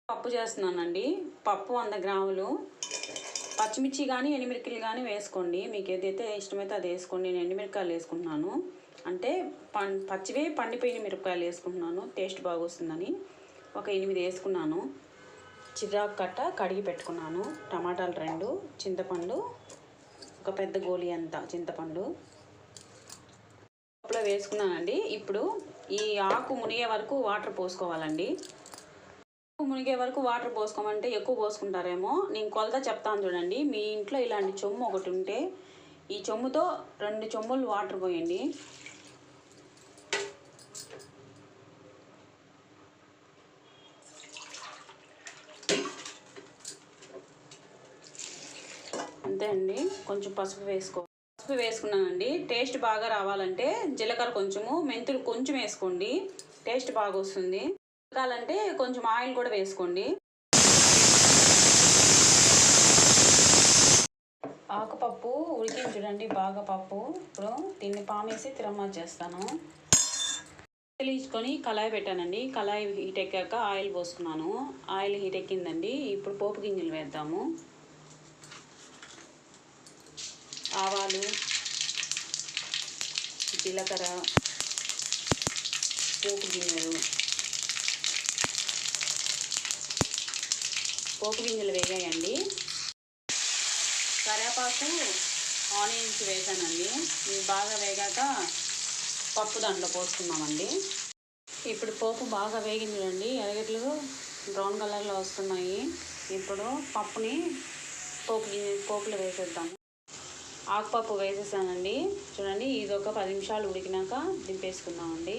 పప్పు చేస్తున్నానండి. పప్పు 100 గ్రాములు. పచ్చిమిర్చి కానీ ఎండుమిరపకాయలు కానీ వేసుకోండి. మీకు ఏదైతే ఇష్టమైతే అది వేసుకోండి. నేను ఎండుమిరపకాయలు వేసుకుంటున్నాను. అంటే పచ్చివే పండిపోయిన మిరపకాయలు వేసుకుంటున్నాను, టేస్ట్ బాగా వస్తుందని. ఒక 8 వేసుకున్నాను. చిరాకు కట్ట కడిగి పెట్టుకున్నాను. టమాటాలు 2, చింతపండు ఒక పెద్ద గోలి అంత చింతపండు పప్పులో వేసుకున్నానండి. ఇప్పుడు ఈ ఆకు మునిగే వరకు వాటర్ పోసుకోవాలండి. మునిగే వరకు వాటర్ పోసుకోమంటే ఎక్కువ పోసుకుంటారేమో. నేను కొలత చెప్తాను చూడండి. మీ ఇంట్లో ఇలాంటి చెమ్ము ఒకటి ఉంటే ఈ చెమ్ముతో 2 చెమ్ములు వాటర్ పోయండి. అంతే అండి. కొంచెం పసుపు వేసుకున్నానండి. టేస్ట్ బాగా రావాలంటే జీలకర్ర కొంచెము, మెంతులు కొంచెం వేసుకోండి. టేస్ట్ బాగా వస్తుంది. ఉడకాలంటే కొంచెం ఆయిల్ కూడా వేసుకోండి. ఆకుపప్పు ఉడికింది చూడండి బాగా పప్పు. ఇప్పుడు దీన్ని పామేసి తిరగమాత చేస్తాను. తీసుకొని కళాయి పెట్టానండి. కళాయి హీట్ ఎక్కాక ఆయిల్ పోసుకున్నాను. ఆయిల్ హీట్ ఎక్కిందండి. ఇప్పుడు పోపు గింజలు వేద్దాము. ఆవాలు, జీలకర్ర, పోపు గింజలు వేగాయండి. కరివేపాకు, ఆనియన్స్ వేసానండి. ఇవి బాగా వేగాక పప్పు దాంట్లో పోసుకున్నామండి. ఇప్పుడు పోపు బాగా వేగింది చూడండి. ఎర్రగడ్డలు బ్రౌన్ కలర్లో వస్తున్నాయి. ఇప్పుడు పప్పుని పోపులో వేసేద్దాము. ఆకుపప్పు వేసేసానండి. చూడండి, ఇది ఒక 10 నిమిషాలు ఉడికినాక దింపేసుకుందామండి.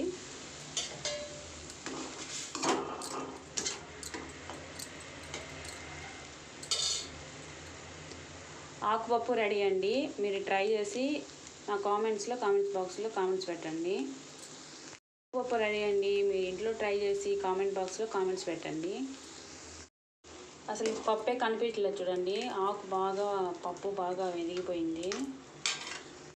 ఆకుపప్పు రెడీ అండి. మీరు ట్రై చేసి నా కామెంట్స్ బాక్స్లో కామెంట్స్ పెట్టండి. ఆకుపప్పు రెడీ అండి. మీ ఇంట్లో ట్రై చేసి కామెంట్ బాక్స్లో కామెంట్స్ పెట్టండి. అసలు పప్పే కనిపించలేదు చూడండి. పప్పు బాగా వెదిగిపోయింది.